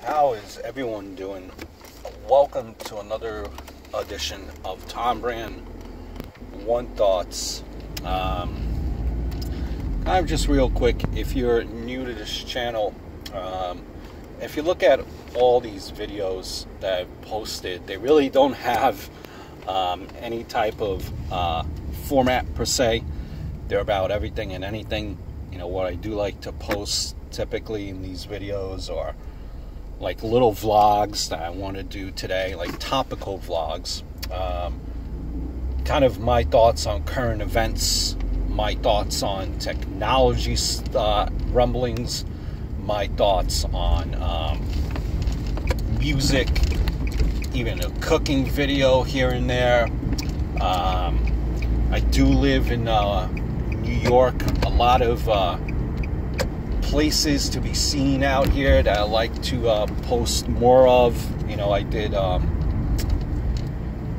How is everyone doing? Welcome to another edition of Tom Brand One Thoughts. Kind of just real quick, if you're new to this channel, if you look at all these videos that I've posted, they really don't have any type of format per se. They're about everything and anything. You know, what I do like to post typically in these videos are like little vlogs that I want to do today, like topical vlogs, kind of my thoughts on current events, my thoughts on technology rumblings, my thoughts on music, even a cooking video here and there. I do live in New York. A lot of places to be seen out here that I like to post more of. You know, I did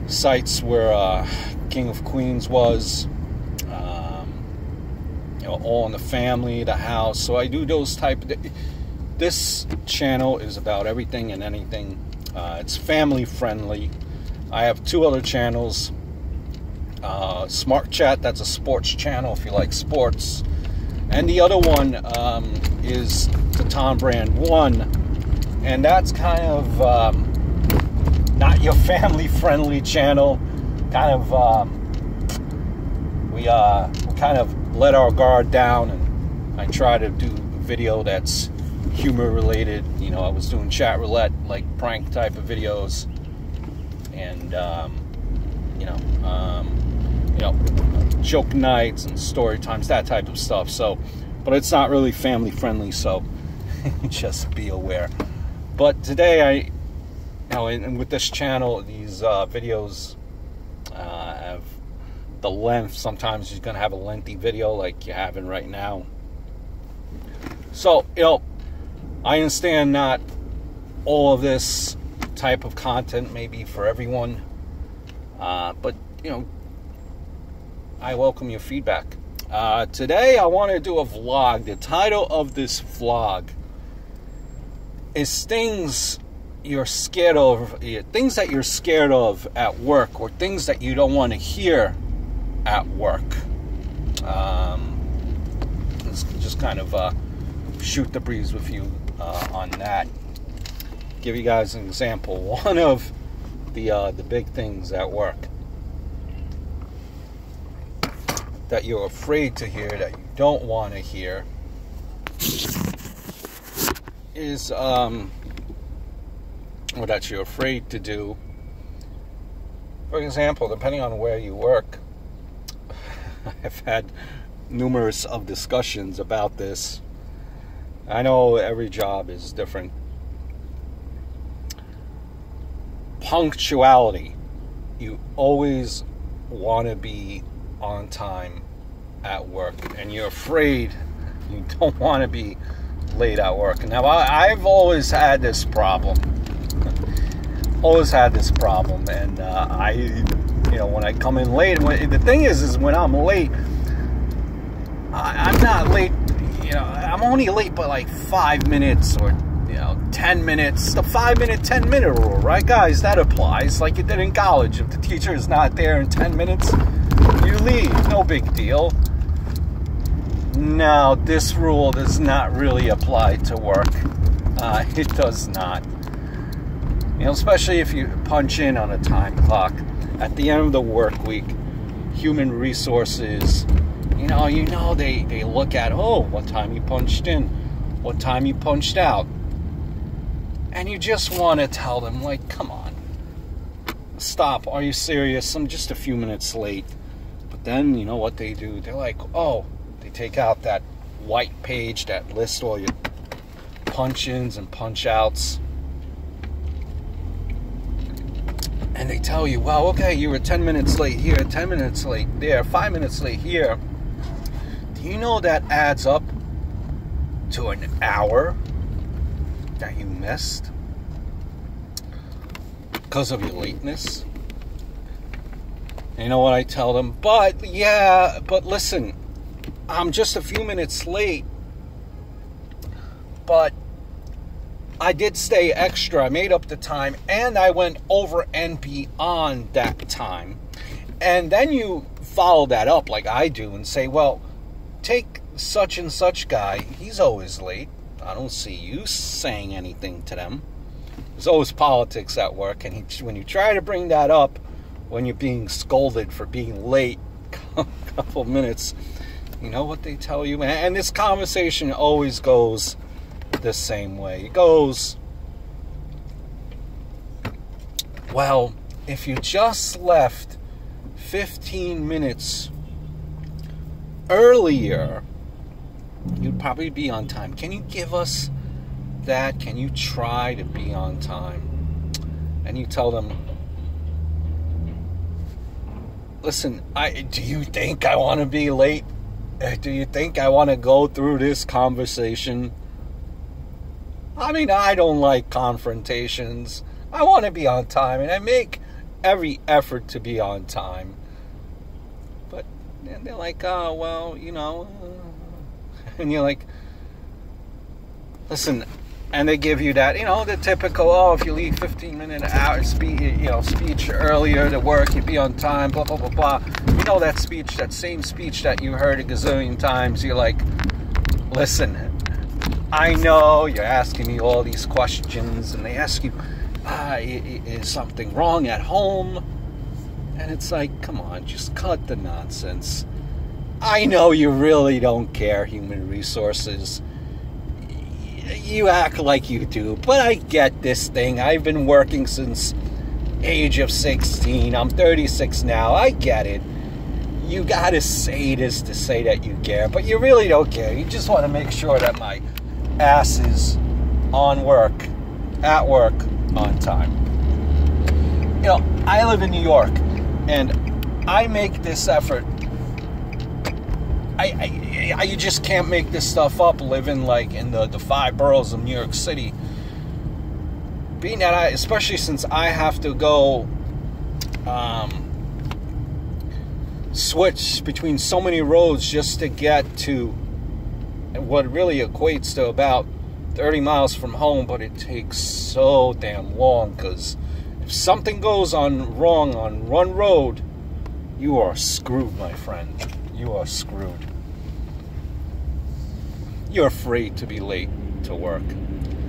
sites where King of Queens was, you know, All in the Family, the house. So I do those type of... This channel is about everything and anything. It's family friendly. I have two other channels. Smarkchat, that's a sports channel if you like sports. And the other one is the Tom Brand One, and that's kind of not your family-friendly channel. Kind of we kind of let our guard down, and I try to do a video that's humor-related. You know, I was doing chat roulette, like prank type of videos, and you know, joke nights and story times, that type of stuff. So, but it's not really family friendly, so just be aware. But today and with this channel, these videos have the length. Sometimes you're gonna have a lengthy video like you're having right now. So, you know, I understand not all of this type of content may be for everyone, but you know, I welcome your feedback. Today I want to do a vlog. The title of this vlog is things you're scared of, things that you're scared of at work, or things that you don't want to hear at work. Let's just kind of shoot the breeze with you on that. Give you guys an example. One of the big things at work that you're afraid to hear, that you don't want to hear, is or that you're afraid to do. For example, depending on where you work, I've had numerous of discussions about this. I know every job is different. Punctuality. You always want to be on time at work, and you're afraid, you don't want to be late at work. Now, I've always had this problem. And you know, when I come in late, the thing is when I'm late, I'm not late, you know, I'm only late by like 5 minutes or, you know, 10 minutes. The 5-minute, 10-minute rule, right, guys? That applies like it did in college. If the teacher is not there in 10 minutes, you leave. No big deal. Now, this rule does not really apply to work. It does not. You know, especially if you punch in on a time clock. At the end of the work week, human resources, you know, they look at, oh, what time you punched in, what time you punched out. And you just want to tell them, like, come on. Stop. Are you serious? I'm just a few minutes late. But then, you know what they do? They're like, oh, they take out that white page that lists all your punch-ins and punch-outs. And they tell you, well, okay, you were 10 minutes late here, 10 minutes late there, 5 minutes late here. Do you know that adds up to an hour that you missed because of your lateness? And you know what I tell them? But listen, I'm just a few minutes late, but I did stay extra. I made up the time, and I went over and beyond that time. And then you follow that up like I do and say, well, take such and such guy. He's always late. I don't see you saying anything to them. There's always politics at work, and when you try to bring that up, when you're being scolded for being late a couple of minutes, you know what they tell you? And this conversation always goes the same way. It goes, well, if you just left 15 minutes earlier, you'd probably be on time. Can you give us that? Can you try to be on time? And you tell them, listen, do you think I want to be late? Do you think I want to go through this conversation? I mean, I don't like confrontations. I want to be on time, and I make every effort to be on time. But they're like, oh, well, you know. And you're like, listen, and they give you that, you know, the typical, oh, if you leave 15-minute hour speech earlier to work, you'd be on time, blah, blah, blah, blah. You know that speech, that same speech that you heard a gazillion times. You're like, listen, I know you're asking me all these questions, and they ask you, is something wrong at home? And it's like, come on, just cut the nonsense. I know you really don't care, human resources. You act like you do, but I get this thing. I've been working since age of 16. I'm 36 now. I get it. You gotta say this to say that you care, but you really don't care. You just want to make sure that my ass is at work, on time. You know, I live in New York, and I make this effort. You just can't make this stuff up living like in the 5 boroughs of New York City. Being that especially since I have to go switch between so many roads just to get to what really equates to about 30 miles from home, but it takes so damn long, because if something goes wrong on one road, you are screwed, my friend. You are screwed. You're afraid to be late to work.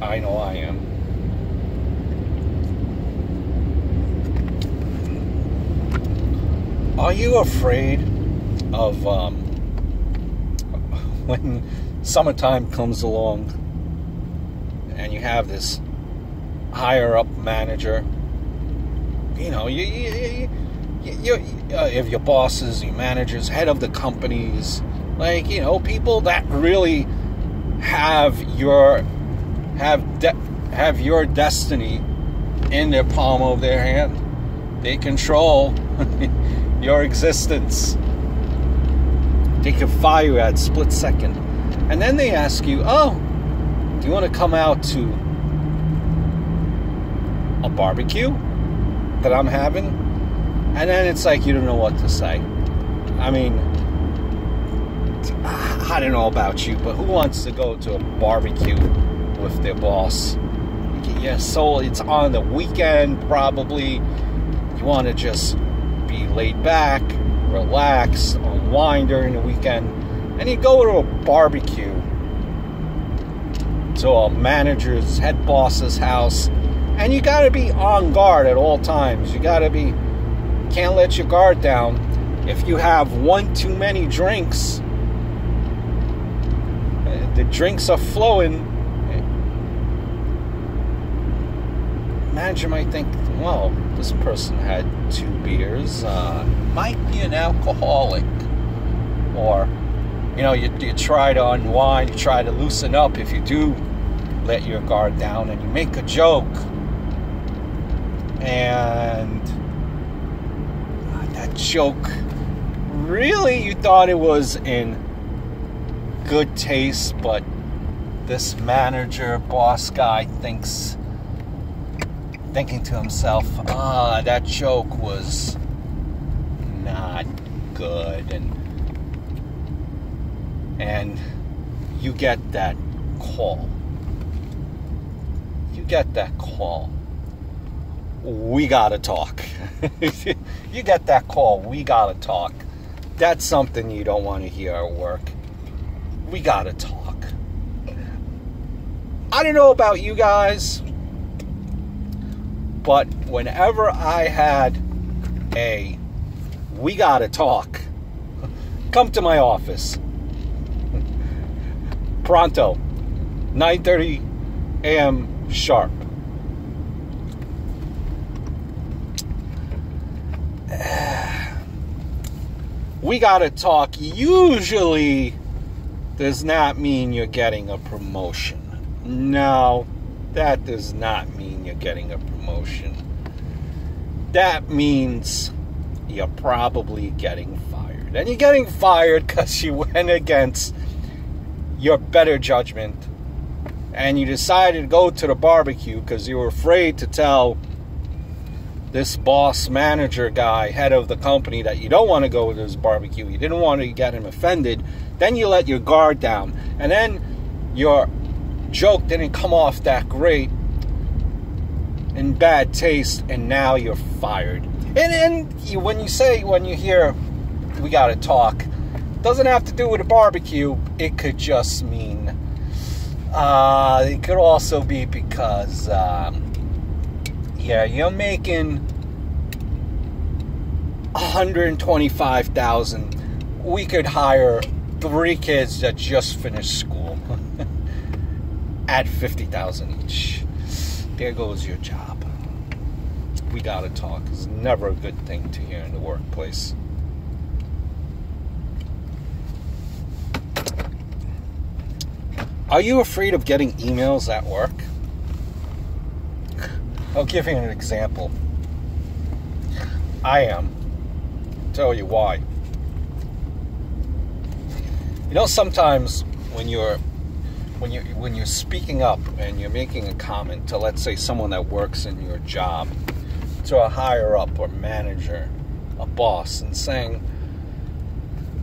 I know I am. Are you afraid of when summertime comes along and you have this higher up manager? You know, you if your bosses, your managers, head of the companies, like, you know, people that really have your destiny in their palm of their hand. They control your existence. They can fire you at split second. And then they ask you, oh, do you want to come out to a barbecue that I'm having? And then it's like you don't know what to say. I mean, I don't know about you, but who wants to go to a barbecue with their boss? Yeah, so it's on the weekend, probably. You want to just be laid back, relax, unwind during the weekend, and you go to a barbecue, to a manager's, head boss's house, and you got to be on guard at all times. You got to be, can't let your guard down. If you have one too many drinks, the drinks are flowing, manager might think, well, this person had 2 beers, might be an alcoholic. Or, you know, you try to unwind, you try to loosen up if you do let your guard down, and you make a joke, and that joke, really, you thought it was in good taste, but this manager, boss guy thinking to himself, that joke was not good, and you get that call. you get that call. We gotta talk. You get that call. We gotta talk. That's something you don't want to hear at work. We gotta talk. I don't know about you guys, but whenever I had a we gotta talk, come to my office. Pronto. 9:30 a.m. sharp. We gotta talk usually does not mean you're getting a promotion. No, that does not mean you're getting a promotion. That means you're probably getting fired. And you're getting fired because you went against your better judgment and you decided to go to the barbecue because you were afraid to tell this boss manager guy, head of the company, that you don't want to go to this barbecue. You didn't want to get him offended. Then you let your guard down. And then your joke didn't come off that great, in bad taste, and now you're fired. And when you hear we gotta talk, doesn't have to do with a barbecue. It could just mean, it could also be because, you're making $125,000. We could hire 3 kids that just finished school at $50,000 each. There goes your job. We gotta talk. It's never a good thing to hear in the workplace. Are you afraid of getting emails at work? I'll give you an example. I am. I'll tell you why. You know, sometimes when you're speaking up and you're making a comment to, let's say, someone that works in your job, to a higher up or manager, a boss, and saying,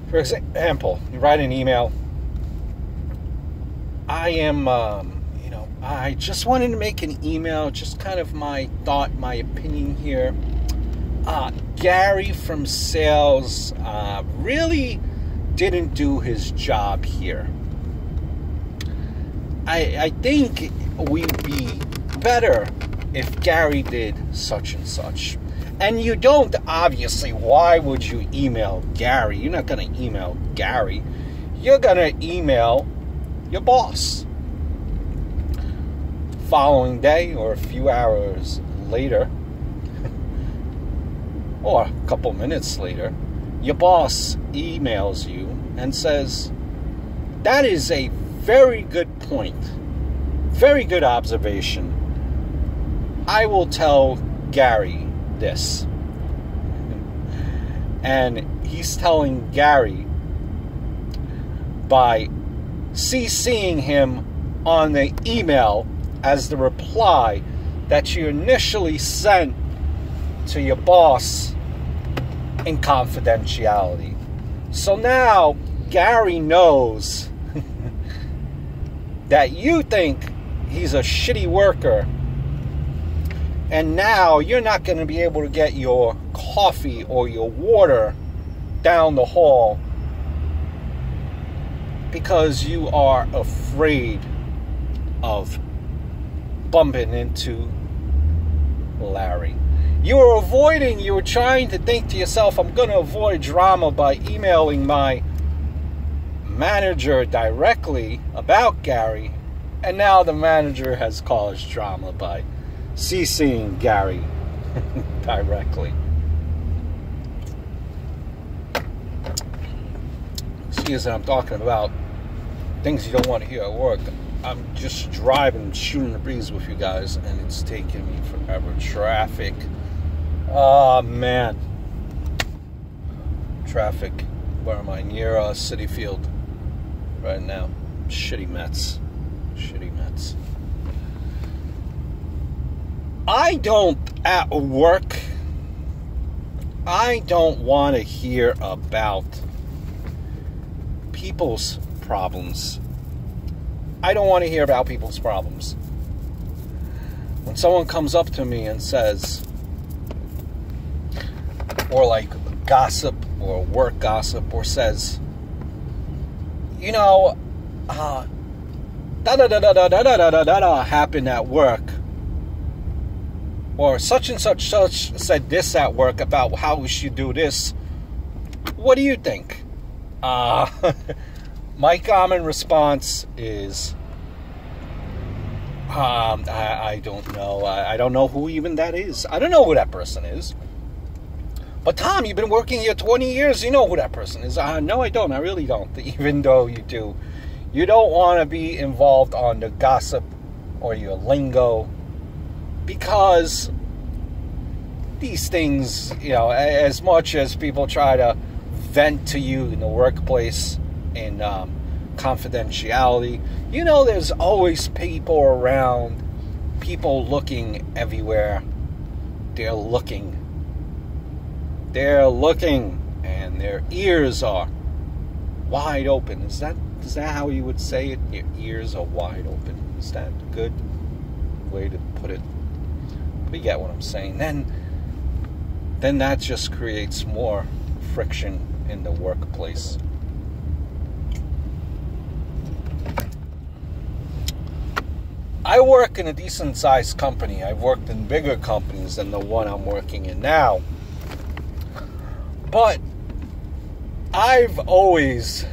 for example, you write an email, I just wanted to make an email, just kind of my thought, my opinion here. Gary from sales really didn't do his job here. I think we'd be better if Gary did such and such. And you don't, obviously. Why would you email Gary? You're not going to email Gary. You're going to email your boss. Following day or a few hours later, or a couple minutes later, your boss emails you and says, that is a very good point, very good observation. I will tell Gary this. And he's telling Gary by CCing him on the email as the reply that you initially sent to your boss in confidentiality. So now Gary knows that you think he's a shitty worker, and now you're not going to be able to get your coffee or your water down the hall because you are afraid of bumping into Larry. You were trying to think to yourself, I'm going to avoid drama by emailing my manager directly about Gary, and now the manager has caused drama by CCing Gary directly. Excuse me, I'm talking about things you don't want to hear at work. I'm just driving, shooting the breeze with you guys, and it's taking me forever. Traffic. Oh, man. Traffic. Where am I? Near City Field right now. Shitty Mets. I don't want to hear about people's problems. I don't want to hear about people's problems. when someone comes up to me and says, or like gossip or work gossip, or says, you know, da da da da da da da da da da happened at work, or such and such said this at work about how we should do this. What do you think? My common response is, I don't know. I don't know who even that is. I don't know who that person is. But Tom, you've been working here 20 years. You know who that person is. No, I don't. I really don't. Even though you do. You don't want to be involved on the gossip or your lingo, because these things, you know, as much as people try to vent to you in the workplace in confidentiality, you know, there's always people around, people looking everywhere. They're looking, and their ears are wide open. Is that how you would say it? Your ears are wide open. Is that a good way to put it? But you get what I'm saying. Then that just creates more friction in the workplace. I work in a decent sized company. I've worked in bigger companies than the one I'm working in now. But I've always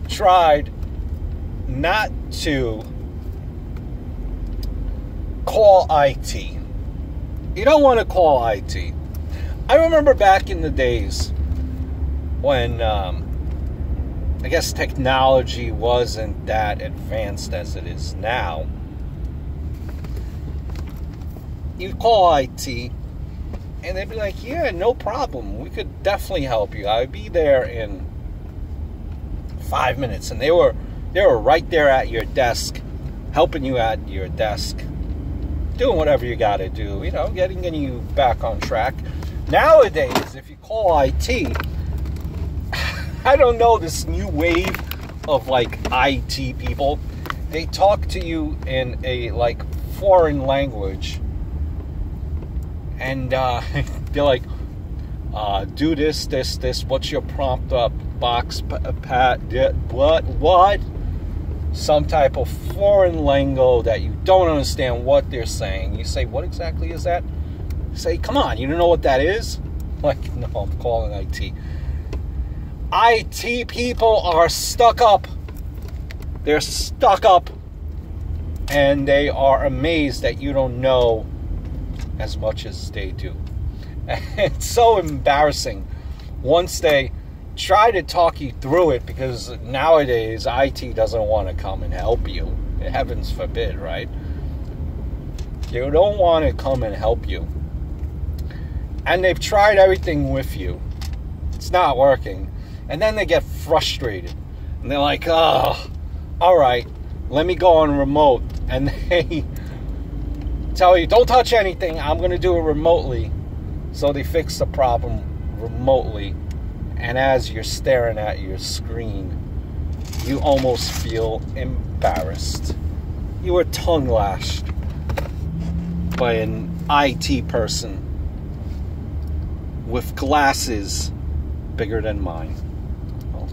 tried not to call IT. You don't want to call IT. I remember back in the days when I guess technology wasn't that advanced as it is now. You'd call IT and they'd be like, yeah, no problem. We could definitely help you. I'd be there in 5 minutes. And they were right there at your desk, helping you at your desk, doing whatever you got to do, you know, getting you back on track. Nowadays, if you call IT, I don't know, this new wave of like IT people, they talk to you in a like foreign language, and they're like, do this, what's your prompt box, what? Some type of foreign lingo that you don't understand what they're saying. You say, what exactly is that? You say, come on, you don't know what that is? Like, no, I'm calling IT. IT people are stuck up. They're stuck up. And they are amazed that you don't know as much as they do. It's so embarrassing once they try to talk you through it, because nowadays IT doesn't want to come and help you. Heavens forbid, right? They don't want to come and help you. And they've tried everything with you. It's not working. And then they get frustrated. And they're like, oh, all right, let me go on remote. And they tell you, don't touch anything. I'm going to do it remotely. So they fix the problem remotely. And as you're staring at your screen, you almost feel embarrassed. You were tongue lashed by an IT person with glasses bigger than mine. Well,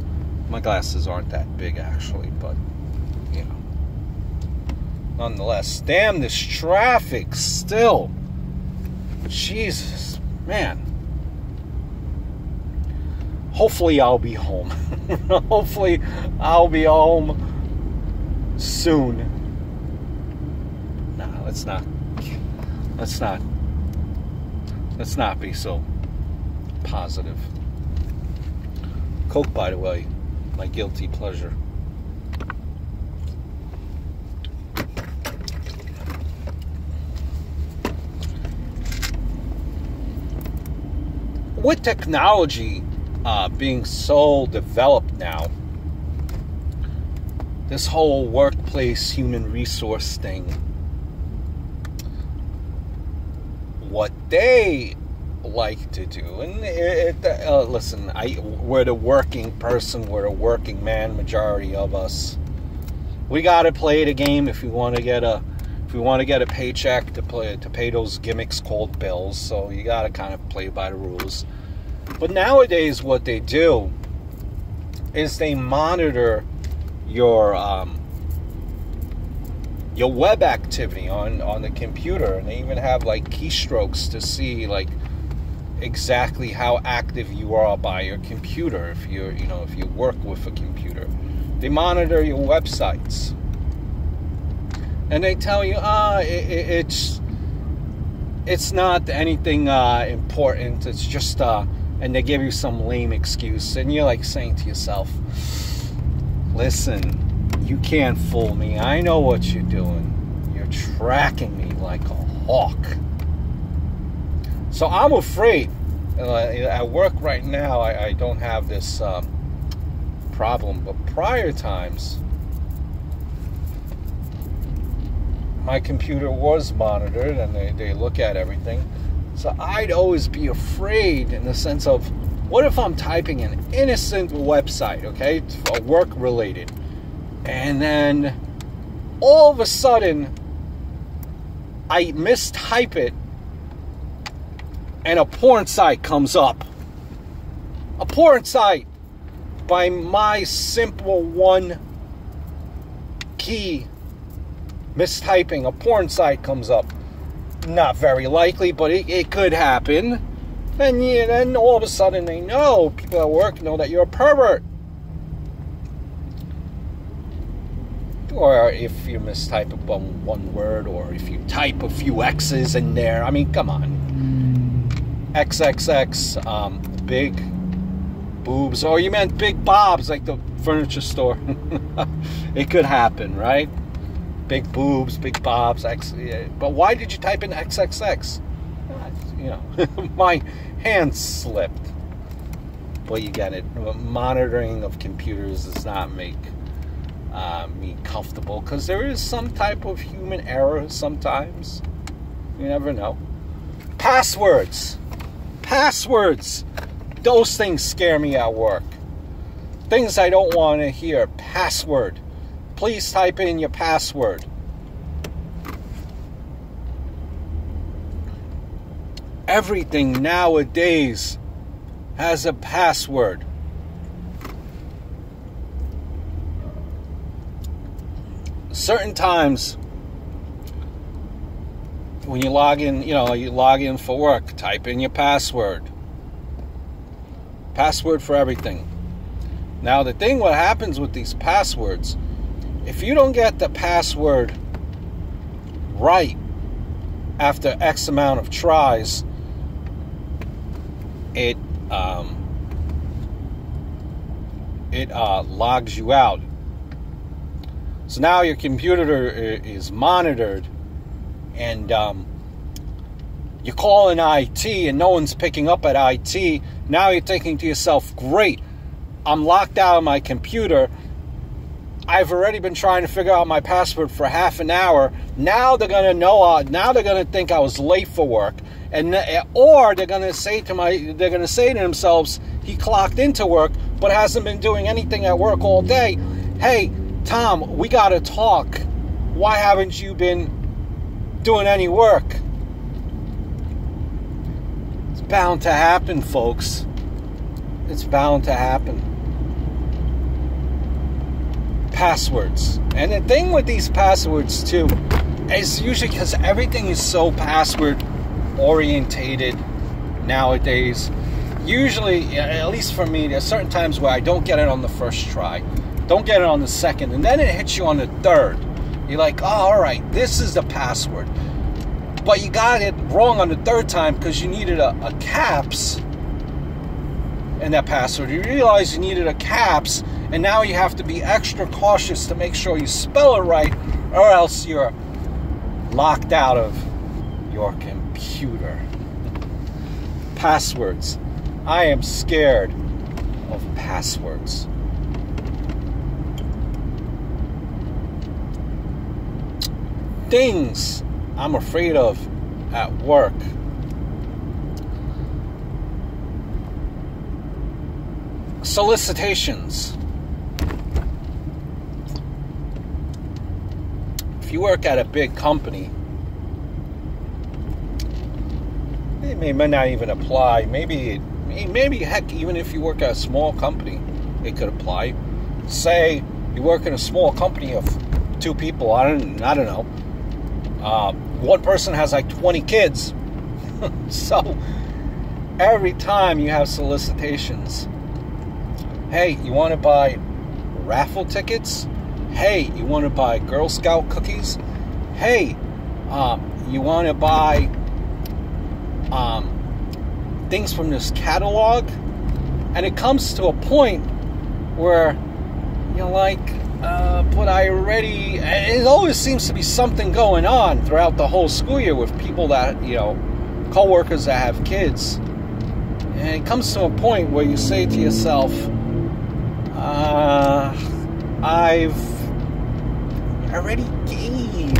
my glasses aren't that big actually, but you know. Nonetheless, damn this traffic still. Jesus, man. Hopefully I'll be home. Hopefully I'll be home soon. Nah, let's not be so positive. Coke, by the way, my guilty pleasure. With technology being so developed now, this whole workplace human resource thing, what they like to do, and listen, we're the working person, we're the working man, majority of us. We gotta play the game if we want to If you want to get a paycheck to pay those gimmicks called bills, so you got to kind of play by the rules. But nowadays, what they do is they monitor your web activity on the computer, and they even have like keystrokes to see like exactly how active you are by your computer. If you work with a computer, they monitor your websites, and they tell you, it's not anything important. It's just and they give you some lame excuse, and you're like saying to yourself, listen, you can't fool me. I know what you're doing. You're tracking me like a hawk. So I'm afraid. At work right now, I don't have this problem, but prior times, my computer was monitored, and they look at everything. So I'd always be afraid in the sense of, what if I'm typing an innocent website, okay, for work related, and then all of a sudden I mistype it and a porn site comes up. A porn site by my simple one key mistyping. A porn site comes up. Not very likely, but it could happen. And then all of a sudden they know, people at work know that you're a pervert. Or if you mistype one word, or if you type a few X's in there. I mean, come on. XXX, big boobs. Or you meant big bobs, like the furniture store. It could happen, right? Big boobs, big bobs, X. But why did you type in XXX? My hand slipped. Well, you get it. Monitoring of computers does not make me comfortable, because there is some type of human error sometimes. You never know. Passwords. Those things scare me at work. Things I don't want to hear. Password. Please type in your password. Everything nowadays has a password. Certain times when you log in for work, type in your password. Password for everything. Now the thing, what happens with these passwords, if you don't get the password right after X amount of tries, it logs you out. So now your computer is monitored, and you're calling IT and no one's picking up at IT. Now you're thinking to yourself, great, I'm locked out of my computer. I've already been trying to figure out my password for half an hour. Now they're gonna know. Now they're gonna think I was late for work, or they're gonna say to themselves, he clocked into work but hasn't been doing anything at work all day. Hey, Tom, we gotta talk. Why haven't you been doing any work? It's bound to happen, folks. It's bound to happen. Passwords. And the thing with these passwords too is usually because everything is so password orientated nowadays. Usually, at least for me, there's certain times where I don't get it on the first try, don't get it on the second, and then it hits you on the third. You're like, oh, all right, this is the password. But you got it wrong on the third time because you needed a caps in that password. You realize you needed a caps, and now you have to be extra cautious to make sure you spell it right, or else you're locked out of your computer. Passwords. I am scared of passwords. Things I'm afraid of at work. Solicitations. you work at a big company, it may not even apply. Maybe heck, even if you work at a small company, it could apply. Say you work in a small company of 2 people. I don't know. One person has like 20 kids. So every time you have solicitations, hey, you want to buy raffle tickets? Hey, you want to buy Girl Scout cookies? Hey, you want to buy things from this catalog? And it comes to a point where you're like, but I already... It always seems to be something going on throughout the whole school year with people that, co-workers that have kids. And it comes to a point where you say to yourself, I've already gave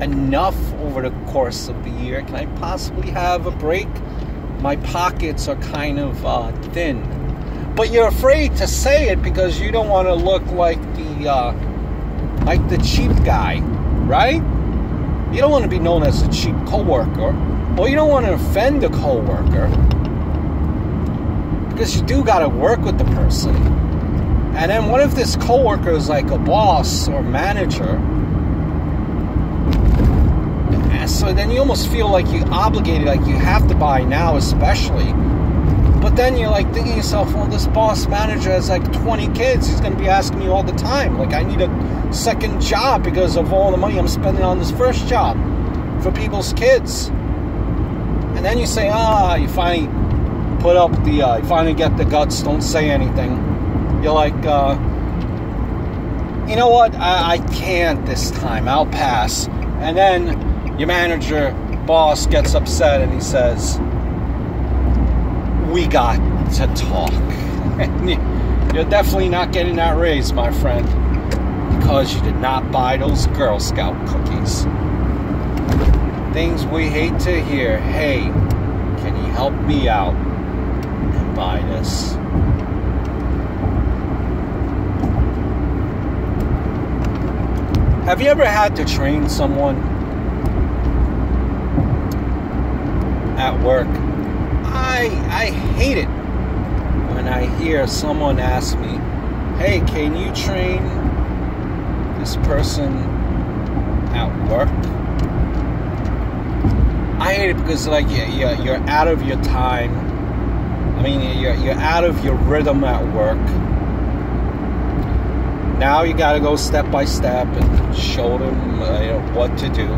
enough over the course of the year. Can I possibly have a break? My pockets are kind of thin. But you're afraid to say it because you don't want to look like the cheap guy, right? You don't want to be known as a cheap coworker, or you don't want to offend a coworker, because you do got to work with the person. And then what if this coworker is like a boss or manager? And so then you almost feel like you're obligated, like you have to buy now, especially. But then you're like thinking to yourself, well, this boss manager has like 20 kids. He's going to be asking me all the time. Like, I need a second job because of all the money I'm spending on this first job for people's kids. And then you say, you finally put up the, you finally get the guts, don't say anything. You're like, you know what? I can't this time. I'll pass. And then your manager, boss, gets upset and he says, we got to talk. You're definitely not getting that raise, my friend, because you did not buy those Girl Scout cookies. Things we hate to hear. Hey, can you help me out and buy this? Have you ever had to train someone at work? I hate it when I hear someone ask me, hey, can you train this person at work? I hate it because like you're out of your time. I mean, you're out of your rhythm at work. Now you got to go step by step and show them what to do.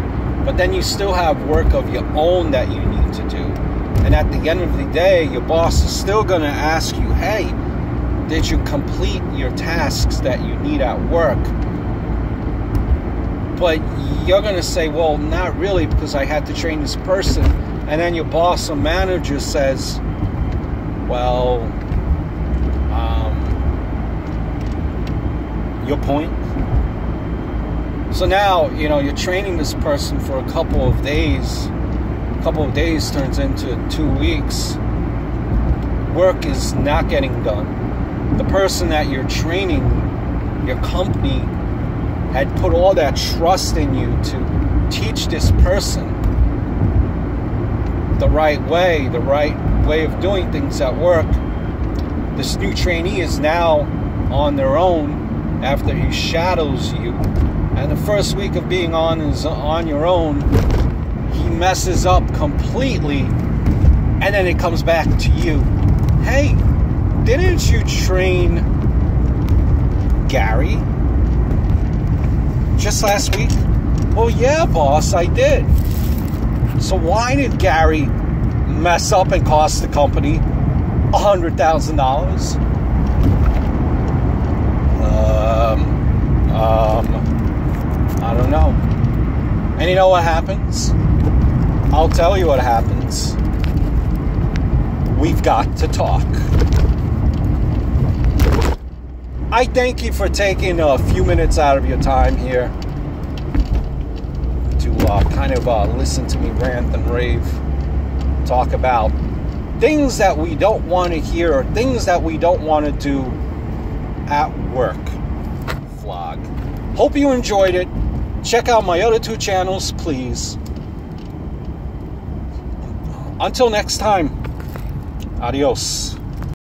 But then you still have work of your own that you need to do. And at the end of the day, your boss is still going to ask you, hey, did you complete your tasks that you need at work? But you're going to say, well, not really, because I had to train this person. And then your boss or manager says, well, your point? So now, you're training this person for a couple of days. A couple of days turns into 2 weeks. Work is not getting done. The person that you're training, your company, had put all that trust in you to teach this person the right way of doing things at work. This new trainee is now on their own after he shadows you. And the first week of being on your own, he messes up completely, and then it comes back to you. Hey, didn't you train Gary just last week? Well, yeah, boss, I did. So why did Gary mess up and cost the company $100,000? I don't know. And you know what happens? I'll tell you what happens. We've got to talk. I thank you for taking a few minutes out of your time here to listen to me rant and rave, talk about things that we don't want to hear or things that we don't want to do at work. Vlog. Hope you enjoyed it. check out my other 2 channels, please. Until next time, adios.